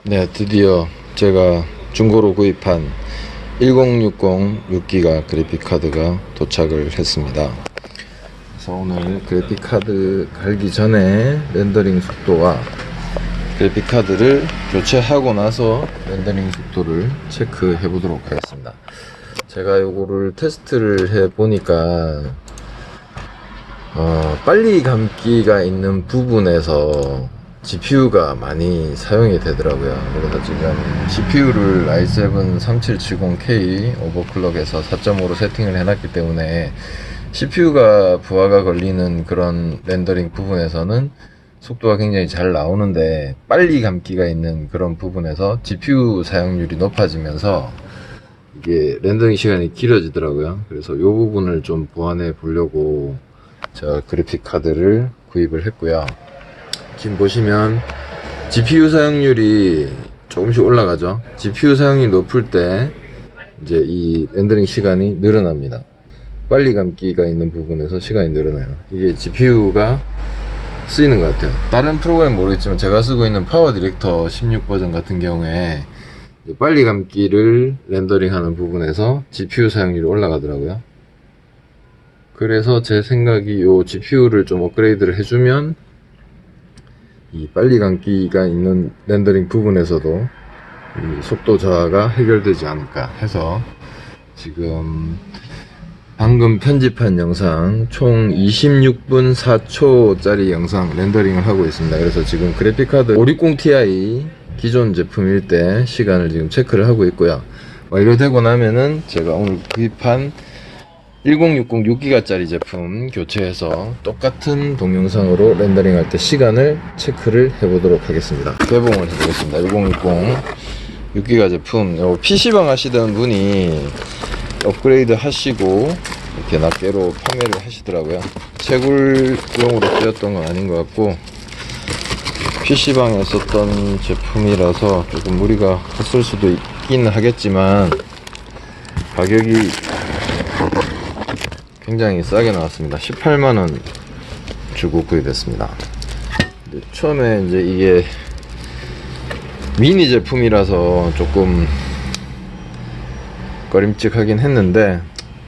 네, 드디어 제가 중고로 구입한 1060 6기가 그래픽카드가 도착을 했습니다. 그래서 오늘 그래픽카드 갈기 전에 렌더링 속도와 그래픽카드를 교체하고 나서 렌더링 속도를 체크해 보도록 하겠습니다. 제가 요거를 테스트를 해 보니까 빨리 감기가 있는 부분에서 GPU가 많이 사용이 되더라고요. 그래서 지금 GPU를 i7 3770K 오버클럭에서 4.5로 세팅을 해놨기 때문에 CPU가 부하가 걸리는 그런 렌더링 부분에서는 속도가 굉장히 잘 나오는데, 빨리 감기가 있는 그런 부분에서 GPU 사용률이 높아지면서 이게 렌더링 시간이 길어지더라고요. 그래서 이 부분을 좀 보완해 보려고 제가 그래픽 카드를 구입을 했고요. 지금 보시면 GPU 사용률이 조금씩 올라가죠. GPU 사용률이 높을 때 이제 이 렌더링 시간이 늘어납니다. 빨리 감기가 있는 부분에서 시간이 늘어나요. 이게 GPU가 쓰이는 것 같아요. 다른 프로그램 모르겠지만 제가 쓰고 있는 파워 디렉터 16 버전 같은 경우에 빨리 감기를 렌더링 하는 부분에서 GPU 사용률이 올라가더라고요. 그래서 제 생각이 요 GPU를 좀 업그레이드를 해주면 이 빨리 감기가 있는 렌더링 부분에서도 이 속도 저하가 해결되지 않을까 해서 지금 방금 편집한 영상 총 26분 4초짜리 영상 렌더링을 하고 있습니다. 그래서 지금 그래픽카드 560ti 기존 제품일 때 시간을 지금 체크를 하고 있고요. 완료되고 나면은 제가 오늘 구입한 1060 6기가짜리 제품 교체해서 똑같은 동영상으로 렌더링 할 때 시간을 체크를 해보도록 하겠습니다. 개봉을 해보겠습니다. 1060 6기가 제품, PC방 하시던 분이 업그레이드 하시고 이렇게 낱개로 판매를 하시더라고요. 채굴용으로 쓰였던 건 아닌 것 같고 PC방에 썼던 제품이라서 조금 무리가 컸을 수도 있긴 하겠지만 가격이 굉장히 싸게 나왔습니다. 18만원 주고 구입했습니다. 처음에 이제 이게 미니 제품이라서 조금 꺼림칙하긴 했는데,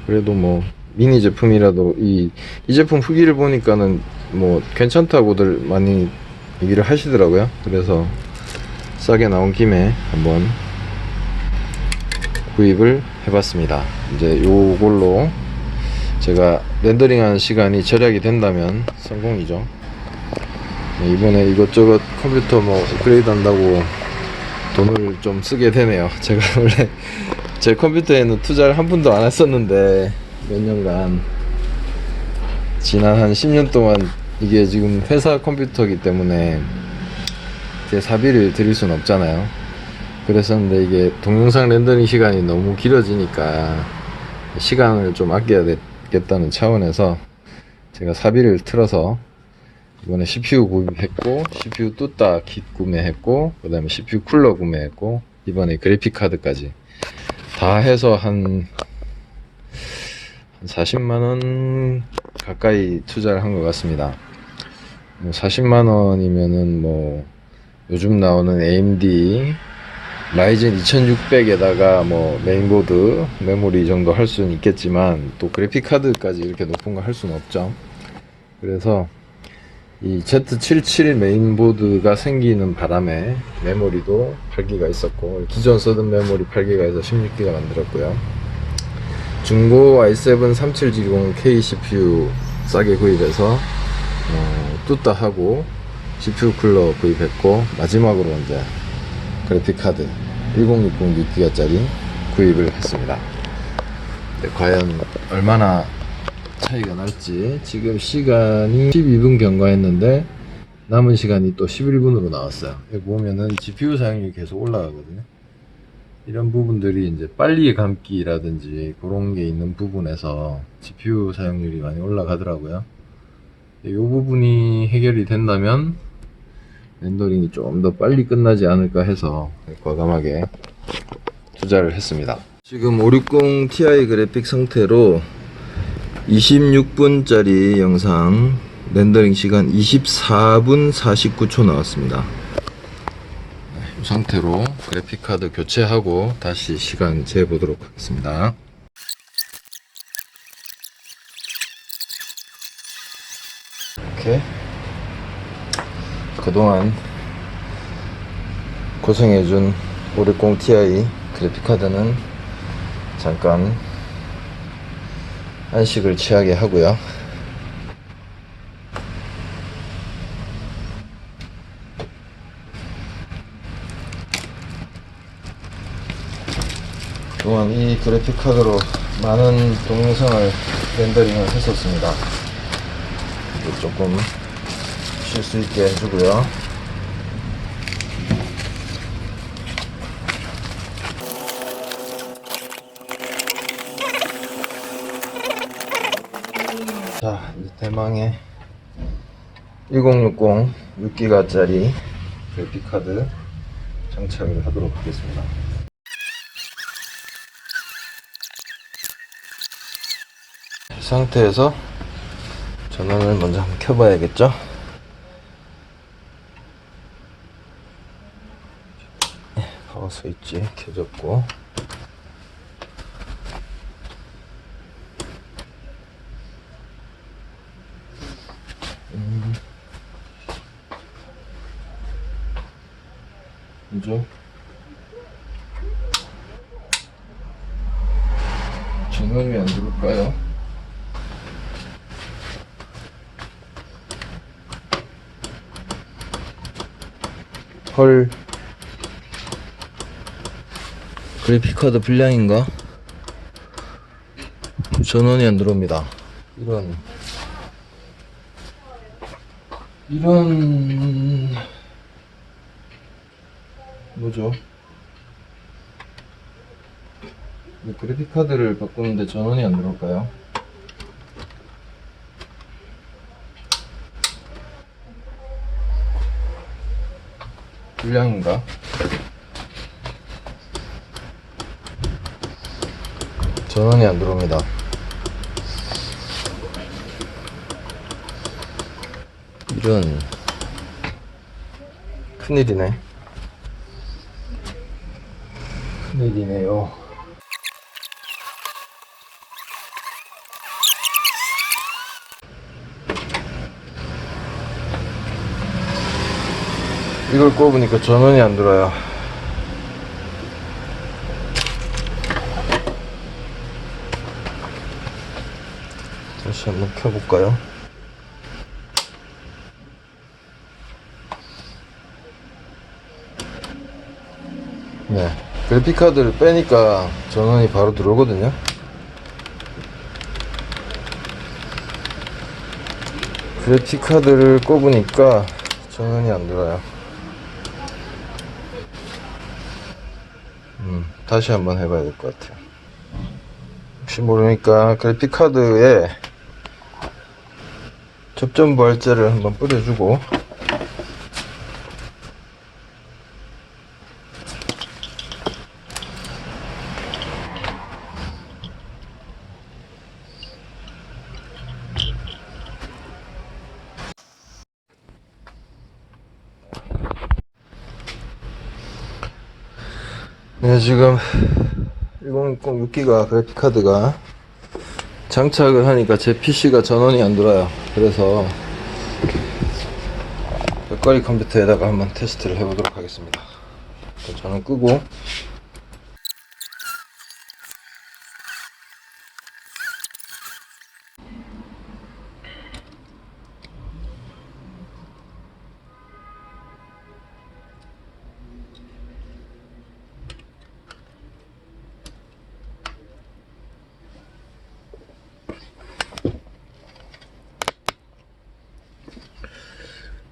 그래도 뭐 미니 제품이라도 이 제품 후기를 보니까는 뭐 괜찮다고들 많이 얘기를 하시더라고요. 그래서 싸게 나온 김에 한번 구입을 해봤습니다. 이제 요걸로 제가 렌더링 하는 시간이 절약이 된다면 성공이죠. 이번에 이것저것 컴퓨터 뭐 업그레이드 한다고 돈을 좀 쓰게 되네요. 제가 원래 제 컴퓨터에는 투자를 한 푼도 안 했었는데 몇 년간, 지난 한 10년 동안 이게 지금 회사 컴퓨터이기 때문에 제 사비를 드릴 수는 없잖아요. 그랬었는데 이게 동영상 렌더링 시간이 너무 길어지니까 시간을 좀 아껴야 되겠다는 차원에서 제가 사비를 틀어서 이번에 CPU 구입했고, CPU 뚜따 킷 구매했고, 그 다음에 CPU 쿨러 구매했고, 이번에 그래픽 카드까지 다 해서 한 40만원 가까이 투자를 한 것 같습니다. 40만원이면은 뭐 요즘 나오는 AMD 라이젠 2600에다가 뭐 메인보드 메모리 정도 할 수는 있겠지만 또 그래픽 카드까지 이렇게 높은 거 할 수는 없죠. 그래서 이 Z77 메인보드가 생기는 바람에 메모리도 8기가 있었고, 기존 쓰던 메모리 8기가에서 16기가 만들었고요. 중고 i7 3770K CPU 싸게 구입해서 뚜따하고 CPU 쿨러 구입했고, 마지막으로 이제 그래픽 카드 1060 6기가짜리 구입을 했습니다. 과연 얼마나 차이가 날지. 지금 시간이 12분 경과했는데 남은 시간이 또 11분으로 나왔어요. 여기 보면은 GPU 사용률이 계속 올라가거든요. 이런 부분들이 이제 빨리 감기라든지 그런 게 있는 부분에서 GPU 사용률이 많이 올라가더라고요. 이 부분이 해결이 된다면 렌더링이 좀 더 빨리 끝나지 않을까 해서 과감하게 투자를 했습니다. 지금 560 Ti 그래픽 상태로 26분짜리 영상 렌더링 시간 24분 49초 나왔습니다. 상태로 그래픽카드 교체하고 다시 시간 재보도록 하겠습니다. 이렇게 그동안 고생해준 560 Ti 그래픽카드는 잠깐 안식을 취하게 하고요. 그동안 이 그래픽카드로 많은 동영상을 렌더링을 했었습니다. 조금 쉴 수 있게 해주고요. 자, 이 대망의 1060 6기가짜리 그래픽카드 장착을 하도록 하겠습니다. 이 상태에서 전원을 먼저 한번 켜봐야겠죠? 파워 스위치 켜졌고, 그죠? 전원이 안 들어올까요? 헐, 그래픽카드 불량인가? 전원이 안 들어옵니다. 이런 뭐죠? 그래픽카드를 바꾸는데 전원이 안 들어올까요? 불량인가? 전원이 안 들어옵니다. 이런 큰일이네. 큰일이네요. 이걸 꼽으니까 전원이 안 들어요. 다시 한번 켜볼까요? 네, 그래픽카드를 빼니까 전원이 바로 들어오거든요. 그래픽카드를 꼽으니까 전원이 안 들어요. 다시 한번 해봐야 될 것 같아요. 혹시 모르니까 그래픽카드에 접점 부활제를 한번 뿌려주고, 네, 지금 1060 6기가 그래픽카드가 장착을 하니까 제 PC가 전원이 안 들어요. 그래서 벽걸이 컴퓨터에다가 한번 테스트를 해보도록 하겠습니다. 전원 끄고,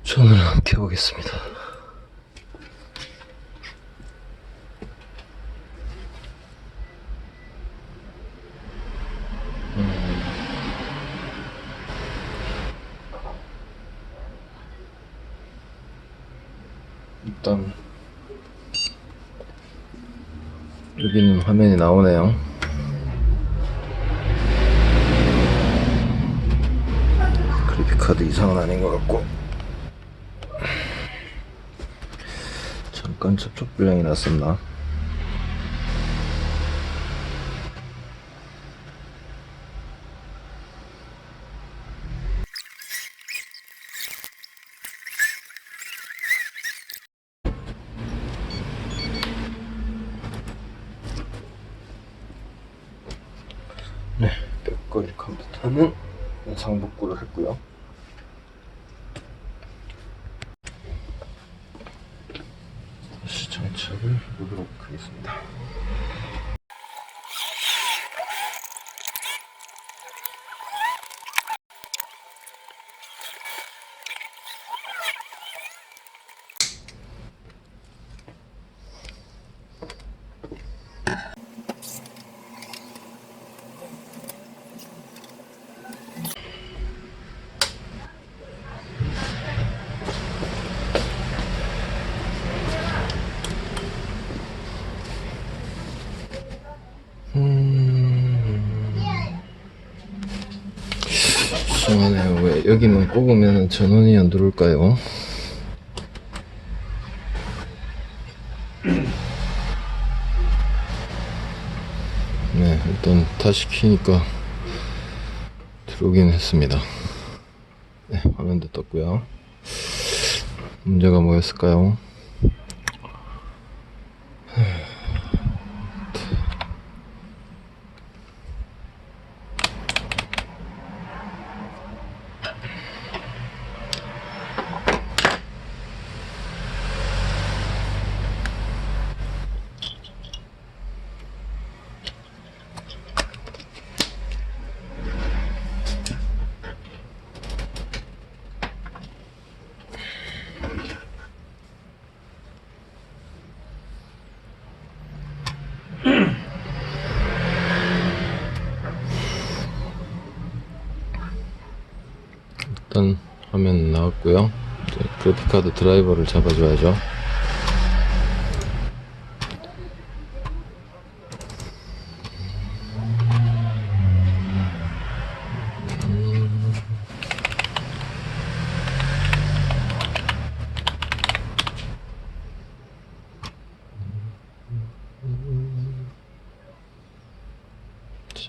전원을 켜보겠습니다. 일단 여기는 화면이 나오네요. 그래픽카드 이상은 아닌 것 같고, 약간 접촉 불량이 났었나? 네, 벽걸이 컴퓨터는 상복구를 했고요. 다시 장착을 해보도록 하겠습니다. 이상하네요. 왜 여기만 꼽으면 전원이 안 들어올까요? 네, 일단 다시 키니까 들어오긴 했습니다. 네, 화면도 떴고요. 문제가 뭐였을까요? 일단 화면 나왔고요. 이제 그래픽카드 드라이버를 잡아줘야죠.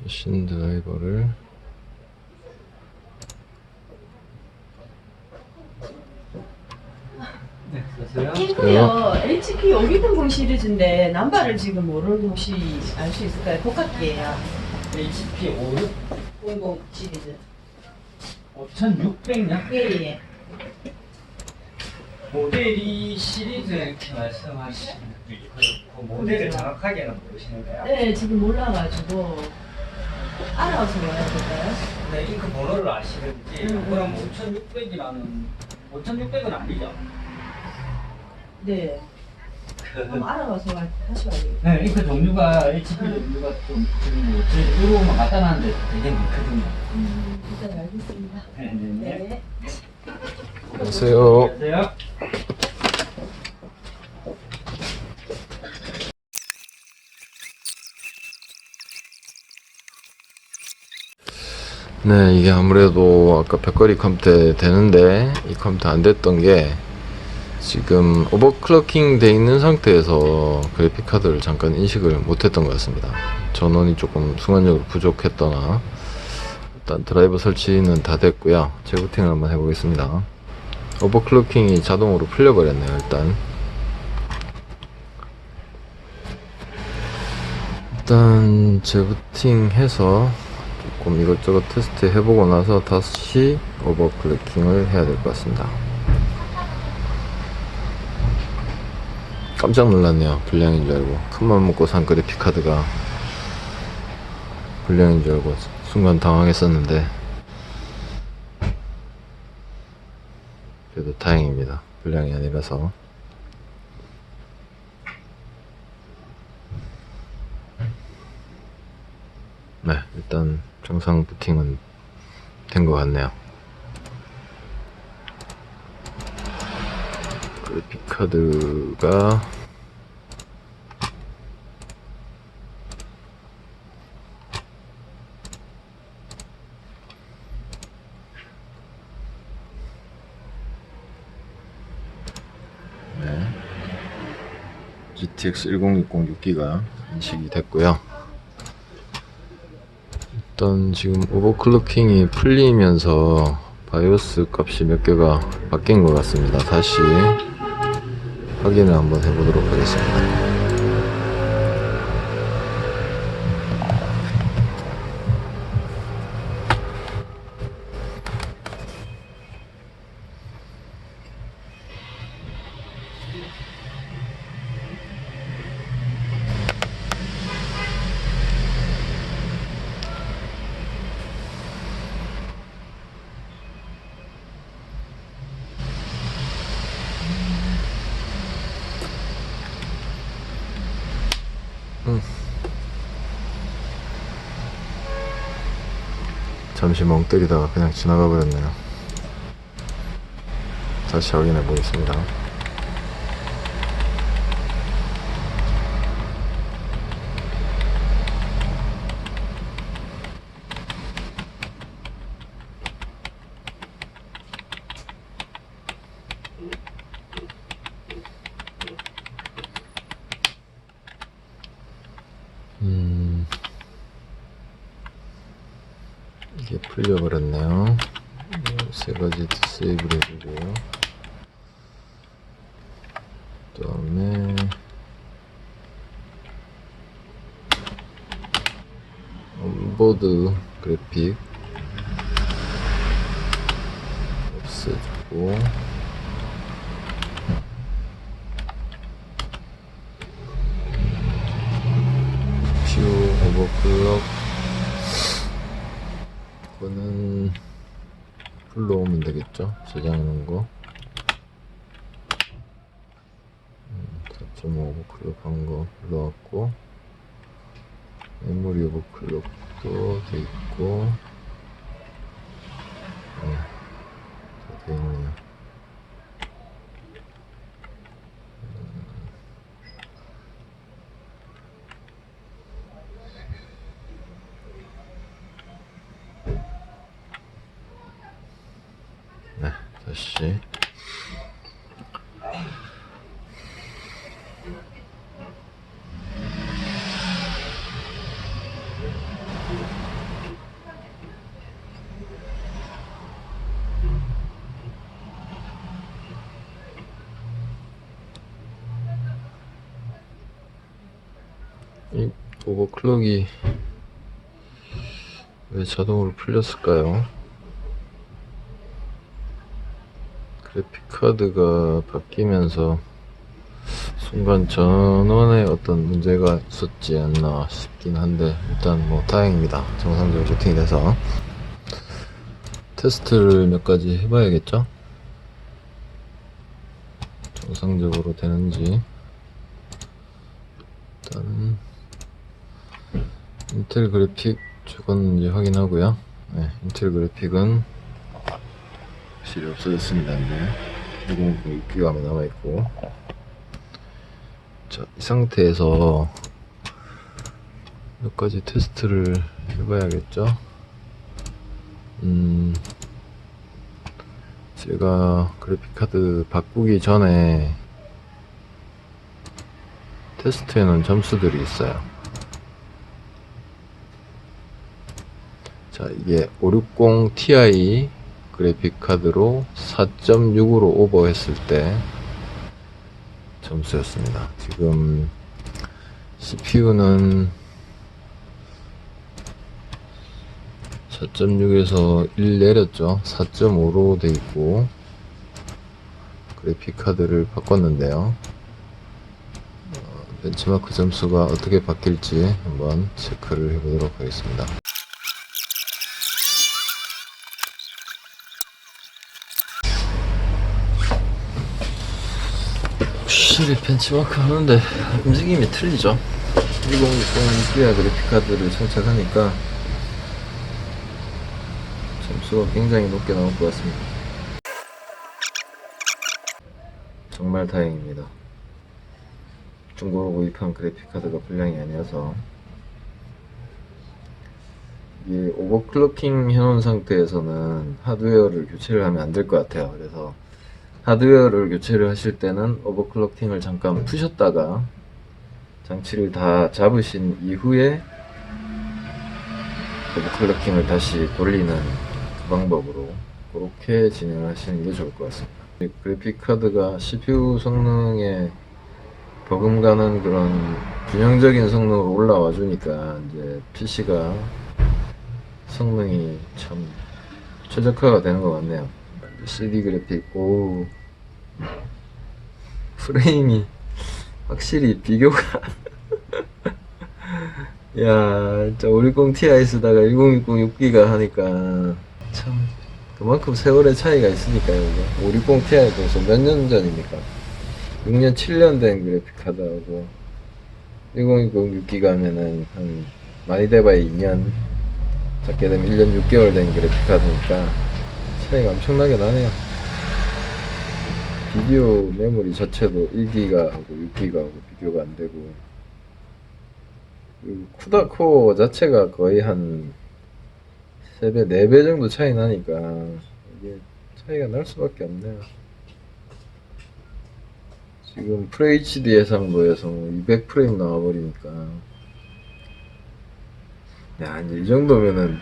신 드라이버를 이거요. HP 5200 시리즈인데 남바를 지금 모르는 혹시 알 수 있을까요? 복합기예요. HP 00 시리즈. 5600냐? 예. 모델이 시리즈 이렇게 말씀하시는 그 모델을 정확하게는 모르시는 거야? 네, 지금 몰라가지고 알아서 와야 될까요? 네, 잉크 번호를 아시는지 그럼 5600이라는 5600은 아니죠? 네. 그럼 알아가서 다시 와야 되겠다. 네, 잉크 종류가 HP 종류가 좀 저희 유로만 갖다 놨는데 되게 많거든요. 일단 알겠습니다. 네. 네. 안녕하세요. 안녕하세요. 네, 이게 아무래도 아까 벽걸이 컴퓨터에 되는데 이 컴퓨터 안 됐던 게 지금 오버클럭킹 돼 있는 상태에서 그래픽카드를 잠깐 인식을 못했던 것 같습니다. 전원이 조금 순간적으로 부족했거나. 일단 드라이버 설치는 다 됐고요. 재부팅을 한번 해보겠습니다. 오버클럭킹이 자동으로 풀려버렸네요. 일단 재부팅해서 조금 이것저것 테스트 해보고 나서 다시 오버클럭킹을 해야 될 것 같습니다. 깜짝 놀랐네요. 불량인 줄 알고. 큰맘 먹고 산 그래픽카드가 불량인 줄 알고 순간 당황했었는데 그래도 다행입니다. 불량이 아니라서. 네, 일단 정상 부팅은 된 것 같네요. 그래픽카드가 GTX 1060 6기가 인식이 됐고요. 일단 지금 오버클럭킹이 풀리면서 바이오스 값이 몇 개가 바뀐 것 같습니다. 다시 확인을 한번 해보도록 하겠습니다. 잠시 멍 때리다가 그냥 지나가 버렸네요. 다시 확인해 보겠습니다. 이게 풀려버렸네요. 세 가지 디세이블 해주고요. 그 다음에 온보드 그래픽 없애주고, CPU 오버클럭 이거는 불러오면 되겠죠? 저장하는 거. 4.5 오버클럭 한 거 불러왔고, 메모리 오버클럭도 돼 있고, 다 돼 있네요. 네, 다시 이 오버클럭이 왜 자동으로 풀렸을까요? 그래픽 카드가 바뀌면서 순간 전원에 어떤 문제가 있었지 않나 싶긴 한데, 일단 뭐 다행입니다. 정상적으로 세팅이 돼서 테스트를 몇 가지 해봐야겠죠? 정상적으로 되는지. 일단 인텔 그래픽 죽었는지 확인하고요. 네, 인텔 그래픽은 확실히 없어졌습니다. 이제 6기가 남아있고, 자, 이 상태에서 몇 가지 테스트를 해봐야겠죠. 제가 그래픽카드 바꾸기 전에 테스트해놓은 점수들이 있어요. 자, 이게 560 Ti 그래픽카드로 4.6으로 오버했을 때 점수였습니다. 지금 CPU는 4.6에서 1 내렸죠. 4.5로 돼 있고, 그래픽카드를 바꿨는데요. 벤치마크 점수가 어떻게 바뀔지 한번 체크를 해보도록 하겠습니다. 확실히 벤치마크 하는데 움직임이 틀리죠. 1060 Ti 그래픽카드를 장착하니까 점수가 굉장히 높게 나올 것 같습니다. 정말 다행입니다. 중고로 구입한 그래픽카드가 불량이 아니어서. 이게 오버클럭킹 해놓은 상태에서는 하드웨어를 교체를 하면 안 될 것 같아요. 그래서 하드웨어를 교체를 하실 때는 오버클럭킹을 잠깐 푸셨다가 장치를 다 잡으신 이후에 오버클럭킹을 다시 돌리는 그 방법으로 그렇게 진행을 하시는 게 좋을 것 같습니다. 그래픽카드가 CPU 성능에 버금가는 그런 균형적인 성능으로 올라와 주니까 이제 PC가 성능이 참 최적화가 되는 것 같네요. CD 그래픽, 오, 프레임이 확실히 비교가 야, 진짜 560 Ti 쓰다가 1060 6기가 하니까 참 그만큼 세월의 차이가 있으니까요. 560 Ti 벌써 몇 년 전입니까? 6년 7년 된 그래픽 카드하고 1060 6기가 하면은 한 많이 돼봐야 2년, 작게 되면 1년 6개월 된 그래픽 카드니까 차이가 엄청나게 나네요. 비디오 메모리 자체도 1기가하고 6기가하고 비교가 안 되고, 그리고 쿠다 코어 자체가 거의 한 3배, 4배 정도 차이 나니까 이게 차이가 날 수밖에 없네요. 지금 FHD 해상도에서 200프레임 나와버리니까, 야, 이제 이 정도면은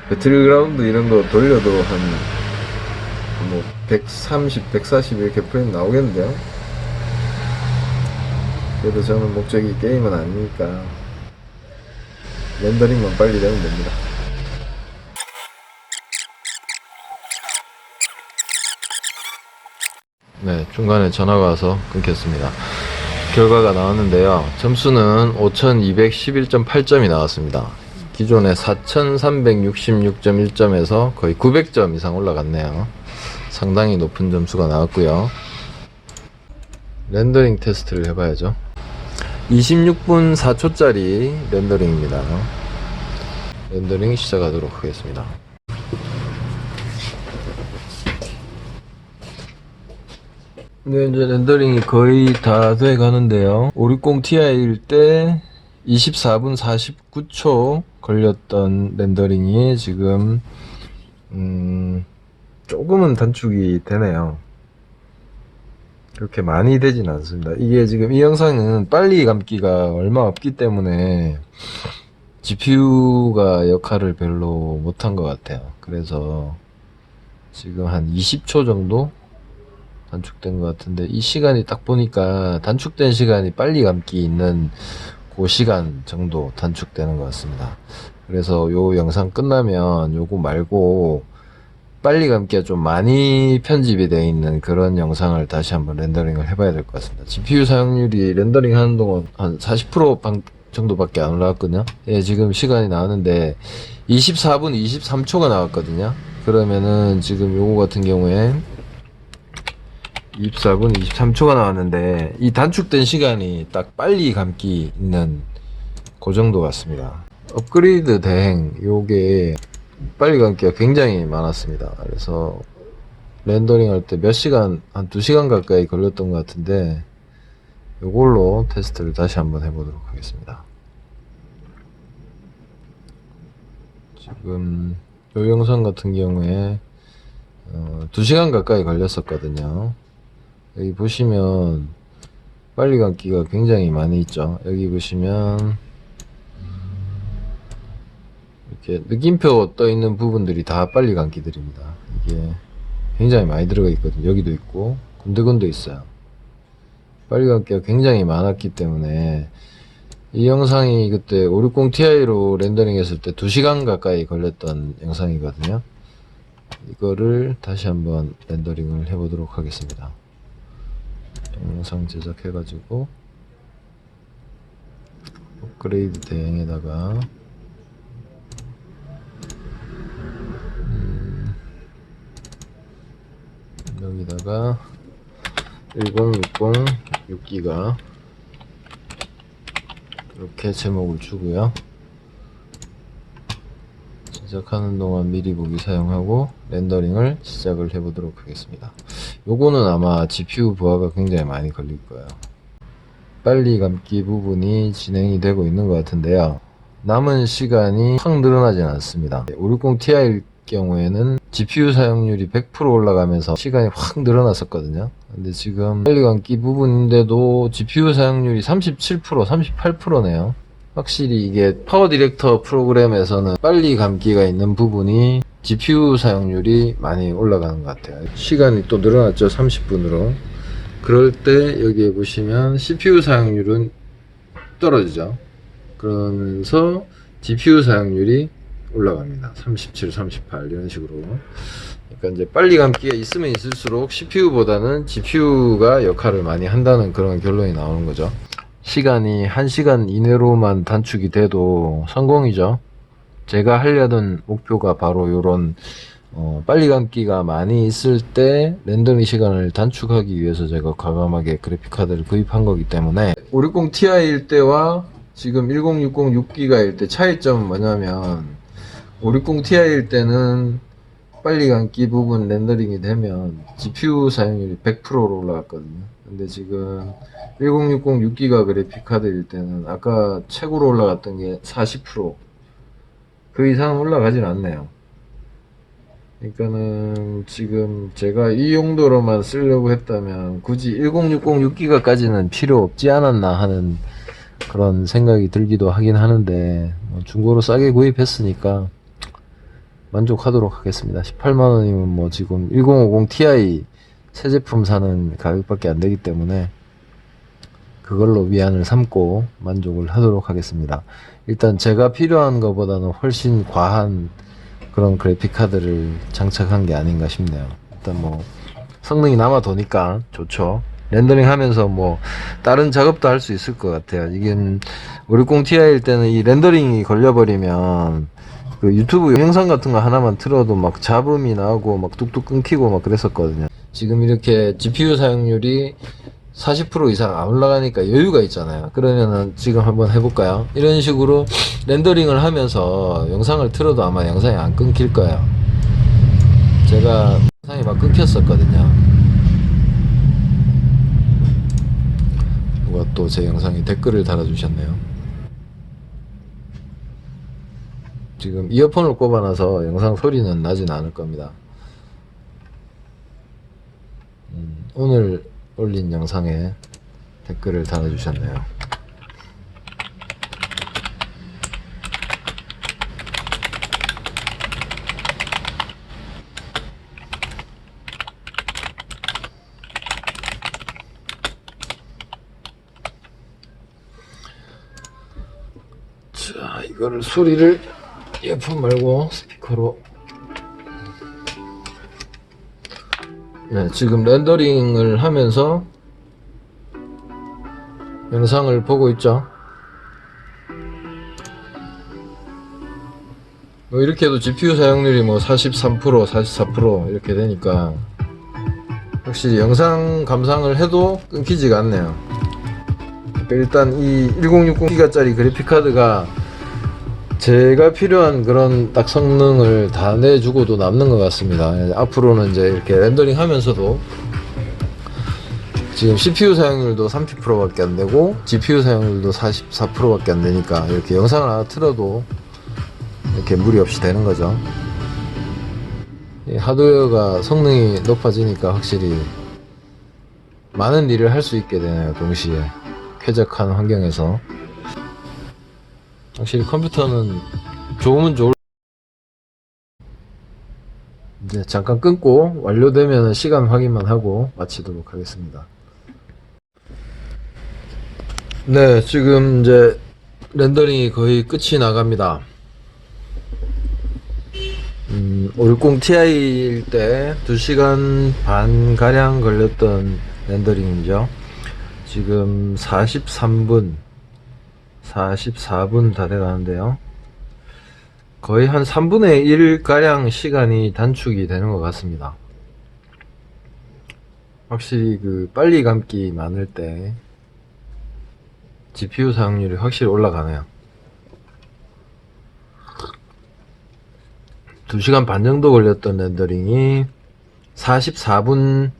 배틀그라운드 이런 거 돌려도 한 뭐 130, 140 이렇게 프레임 나오겠는데요? 그래도 저는 목적이 게임은 아니니까 렌더링만 빨리 되면 됩니다. 네, 중간에 전화가 와서 끊겼습니다. 결과가 나왔는데요. 점수는 5211.8점이 나왔습니다. 기존에 4366.1점에서 거의 900점 이상 올라갔네요. 상당히 높은 점수가 나왔고요. 렌더링 테스트를 해봐야죠. 26분 4초짜리 렌더링입니다. 렌더링 시작하도록 하겠습니다. 네, 이제 렌더링이 거의 다 돼 가는데요. 560 Ti일 때 24분 49초 걸렸던 렌더링이 지금 조금은 단축이 되네요. 그렇게 많이 되진 않습니다. 이게 지금 이 영상은 빨리 감기가 얼마 없기 때문에 GPU가 역할을 별로 못한 것 같아요. 그래서 지금 한 20초 정도 단축된 것 같은데, 이 시간이 딱 보니까 단축된 시간이 빨리 감기 있는 그 시간 정도 단축되는 것 같습니다. 그래서 요 영상 끝나면 요거 말고 빨리 감기가 좀 많이 편집이 되어 있는 그런 영상을 다시 한번 렌더링을 해봐야 될 것 같습니다. GPU 사용률이 렌더링 하는 동안 한 40% 정도밖에 안 올라왔거든요. 예, 지금 시간이 나왔는데 24분 23초가 나왔거든요. 그러면은 지금 요거 같은 경우에 24분 23초가 나왔는데, 이 단축된 시간이 딱 빨리 감기 있는 그 정도 같습니다. 업그레이드 대행 요게 빨리 감기가 굉장히 많았습니다. 그래서 렌더링 할 때 몇 시간, 한 2시간 가까이 걸렸던 것 같은데, 요걸로 테스트를 다시 한번 해보도록 하겠습니다. 지금 요 영상 같은 경우에 2시간 가까이 걸렸었거든요. 여기 보시면 빨리 감기가 굉장히 많이 있죠. 여기 보시면 이렇게 느낌표 떠 있는 부분들이 다 빨리 감기들입니다. 이게 굉장히 많이 들어가 있거든요. 여기도 있고 군데군데 있어요. 빨리 감기가 굉장히 많았기 때문에, 이 영상이 그때 560 Ti로 렌더링 했을 때 2시간 가까이 걸렸던 영상이거든요. 이거를 다시 한번 렌더링을 해보도록 하겠습니다. 영상 제작해가지고 업그레이드 대행에다가 여기다가 1060 6기가 이렇게 제목을 주고요. 제작하는 동안 미리 보기 사용하고 렌더링을 시작을 해보도록 하겠습니다. 요거는 아마 GPU 부하가 굉장히 많이 걸릴 거예요. 빨리 감기 부분이 진행이 되고 있는 것 같은데요. 남은 시간이 확 늘어나진 않습니다. 560 Ti일 경우에는 GPU 사용률이 100% 올라가면서 시간이 확 늘어났었거든요. 근데 지금 빨리 감기 부분인데도 GPU 사용률이 37%, 38%네요. 확실히 이게 파워 디렉터 프로그램에서는 빨리 감기가 있는 부분이 GPU 사용률이 많이 올라가는 것 같아요. 시간이 또 늘어났죠. 30분으로. 그럴 때 여기에 보시면 CPU 사용률은 떨어지죠. 그러면서 GPU 사용률이 올라갑니다. 37, 38 이런 식으로. 그러니까 이제 빨리 감기가 있으면 있을수록 CPU보다는 GPU가 역할을 많이 한다는 그런 결론이 나오는 거죠. 시간이 1시간 이내로만 단축이 돼도 성공이죠. 제가 하려던 목표가 바로 요런 빨리 감기가 많이 있을 때 렌더링 시간을 단축하기 위해서 제가 과감하게 그래픽카드를 구입한 거기 때문에 560 Ti일 때와 지금 1060 6기가일 때 차이점은 뭐냐면 560 Ti일 때는 빨리 감기 부분 렌더링이 되면 GPU 사용률이 100%로 올라갔거든요. 근데 지금 1060 6기가 그래픽카드일 때는 아까 최고로 올라갔던 게 40%, 그 이상 올라가진 않네요. 그러니까는 지금 제가 이 용도로만 쓰려고 했다면 굳이 1060 6기가까지는 필요 없지 않았나 하는 그런 생각이 들기도 하긴 하는데 중고로 싸게 구입했으니까 만족하도록 하겠습니다. 18만원이면 뭐 지금 1050 Ti 새 제품 사는 가격밖에 안 되기 때문에 그걸로 위안을 삼고 만족을 하도록 하겠습니다. 일단 제가 필요한 것보다는 훨씬 과한 그런 그래픽카드를 장착한 게 아닌가 싶네요. 일단 뭐 성능이 남아 도니까 좋죠. 렌더링 하면서 뭐 다른 작업도 할 수 있을 것 같아요. 이게 560 Ti일 때는 이 렌더링이 걸려버리면 그 유튜브 영상 같은 거 하나만 틀어도 막 잡음이 나고 막 뚝뚝 끊기고 막 그랬었거든요. 지금 이렇게 GPU 사용률이 40% 이상 안 올라가니까 여유가 있잖아요. 그러면은 지금 한번 해볼까요? 이런 식으로 렌더링을 하면서 영상을 틀어도 아마 영상이 안 끊길 거예요. 제가 영상이 막 끊겼었거든요. 누가 또 제 영상에 댓글을 달아주셨네요. 지금 이어폰을 꼽아놔서 영상 소리는 나진 않을 겁니다. 오늘 올린 영상에 댓글을 달아주셨네요. 자, 이거를 소리를 이어폰 말고 스피커로. 네, 지금 렌더링을 하면서 영상을 보고 있죠. 뭐 이렇게 해도 GPU 사용률이 뭐 43%, 44% 이렇게 되니까 확실히 영상 감상을 해도 끊기지가 않네요. 그러니까 일단 이 1060기가짜리 그래픽카드가 제가 필요한 그런 딱 성능을 다 내주고도 남는 것 같습니다. 앞으로는 이제 이렇게 렌더링 하면서도 지금 CPU 사용률도 30%밖에 안 되고 GPU 사용률도 44%밖에 안 되니까 이렇게 영상을 하나 틀어도 이렇게 무리 없이 되는 거죠. 하드웨어가 성능이 높아지니까 확실히 많은 일을 할 수 있게 되네요. 동시에 쾌적한 환경에서. 확실히 컴퓨터는 좋으면 좋을. 이제 잠깐 끊고 완료되면 시간 확인만 하고 마치도록 하겠습니다. 네, 지금 이제 렌더링이 거의 끝이 나갑니다. 560 Ti일 때 2시간 반 가량 걸렸던 렌더링이죠. 지금 43분 44분 다 돼가는데요. 거의 한 3분의 1 가량 시간이 단축이 되는 것 같습니다. 확실히 그 빨리 감기 많을 때 GPU 사용률이 확실히 올라가네요. 2시간 반 정도 걸렸던 렌더링이 44분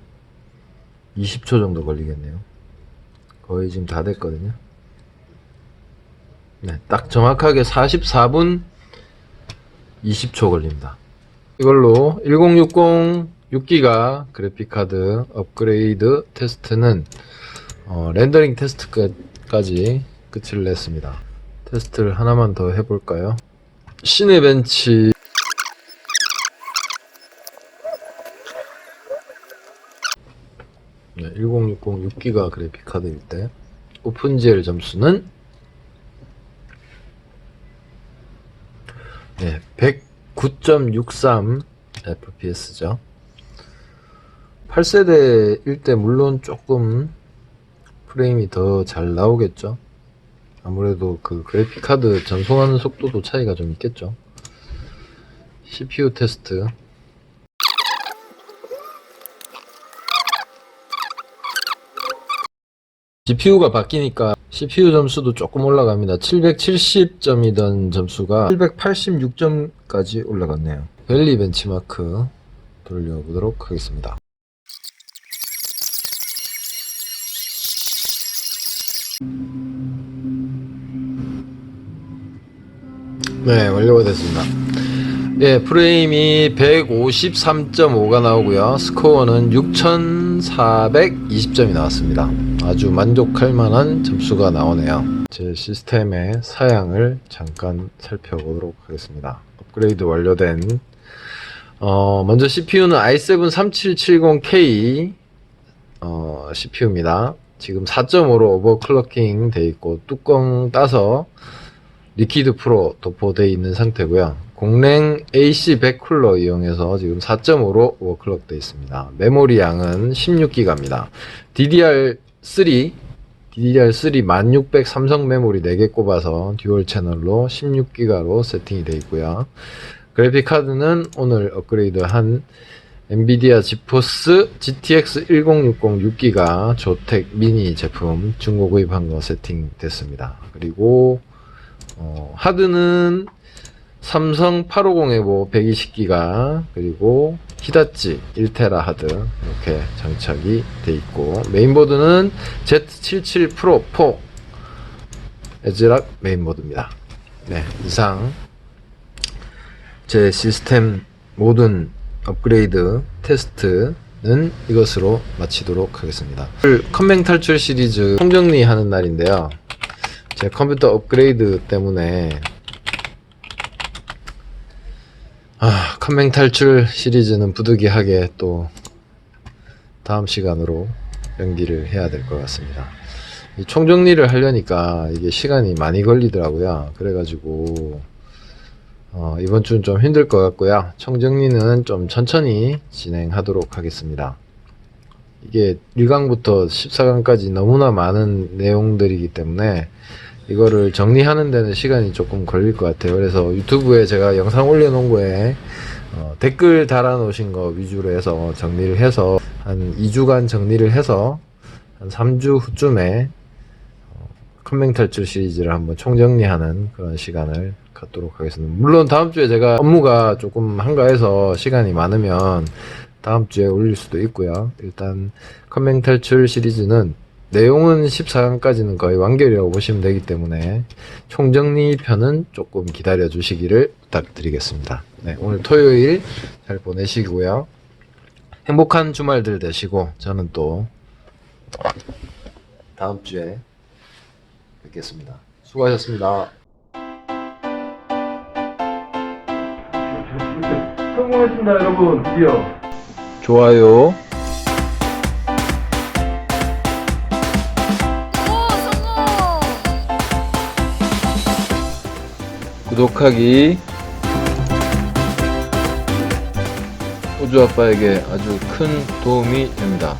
20초 정도 걸리겠네요. 거의 지금 다 됐거든요. 네, 딱 정확하게 44분 20초 걸립니다. 이걸로 1060 6기가 그래픽카드 업그레이드 테스트는 렌더링 테스트까지 끝을 냈습니다. 테스트를 하나만 더 해볼까요? 시네벤치 네, 1060 6기가 그래픽카드일 때 오픈GL 점수는 네, 109.63 FPS죠. 8세대일 때 물론 조금 프레임이 더 잘 나오겠죠. 아무래도 그 그래픽카드 전송하는 속도도 차이가 좀 있겠죠. CPU 테스트. GPU가 바뀌니까 CPU 점수도 조금 올라갑니다. 770점이던 점수가 786점까지 올라갔네요. 벨리 벤치마크 돌려보도록 하겠습니다. 네, 완료가 됐습니다. 예, 프레임이 153.5가 나오고요. 스코어는 6420점이 나왔습니다. 아주 만족할 만한 점수가 나오네요. 제 시스템의 사양을 잠깐 살펴보도록 하겠습니다. 업그레이드 완료된 먼저 CPU는 i7 3770K CPU입니다. 지금 4.5로 오버클럭킹 돼 있고 뚜껑 따서 리퀴드 프로 도포되어 있는 상태고요. 공랭 AC100 쿨러 이용해서 지금 4.5로 오버클럭 되어 있습니다. 메모리 양은 16기가입니다. DDR3 1600 삼성 메모리 4개 꼽아서 듀얼 채널로 16기가로 세팅이 되어 있고요. 그래픽 카드는 오늘 업그레이드한 엔비디아 지포스 GTX 1060 6기가 조텍 미니 제품 중고 구입한 거 세팅됐습니다. 그리고 하드는 삼성 850 에보 120기가 그리고 히다치 1테라 하드 이렇게 장착이 돼 있고 메인보드는 Z77 프로 4 에즈락 메인보드입니다. 네, 이상 제 시스템 모든 업그레이드 테스트는 이것으로 마치도록 하겠습니다. 컴맹 탈출 시리즈 총정리하는 날인데요. 제 컴퓨터 업그레이드 때문에 컴맹 탈출 시리즈는 부득이하게 또 다음 시간으로 연기를 해야 될 것 같습니다. 이 총정리를 하려니까 이게 시간이 많이 걸리더라고요. 그래가지고 이번 주는 좀 힘들 것 같고요. 총정리는 좀 천천히 진행하도록 하겠습니다. 이게 1강부터 14강까지 너무나 많은 내용들이기 때문에 이거를 정리하는 데는 시간이 조금 걸릴 것 같아요. 그래서 유튜브에 제가 영상 올려놓은 거에 댓글 달아놓으신 거 위주로 해서 정리를 해서 한 2주간 정리를 해서 한 3주 후쯤에 컴맹 탈출 시리즈를 한번 총정리하는 그런 시간을 갖도록 하겠습니다. 물론 다음 주에 제가 업무가 조금 한가해서 시간이 많으면 다음 주에 올릴 수도 있고요. 일단 컴맹 탈출 시리즈는 내용은 14강까지는 거의 완결이라고 보시면 되기 때문에 총정리 편은 조금 기다려 주시기를 부탁드리겠습니다. 네, 오늘 토요일 잘 보내시고요. 행복한 주말들 되시고 저는 또 다음 주에 뵙겠습니다. 수고하셨습니다. 성공했습니다, 여러분. 드디어. 좋아요. 구독하기 호주 아빠에게 아주 큰 도움이 됩니다.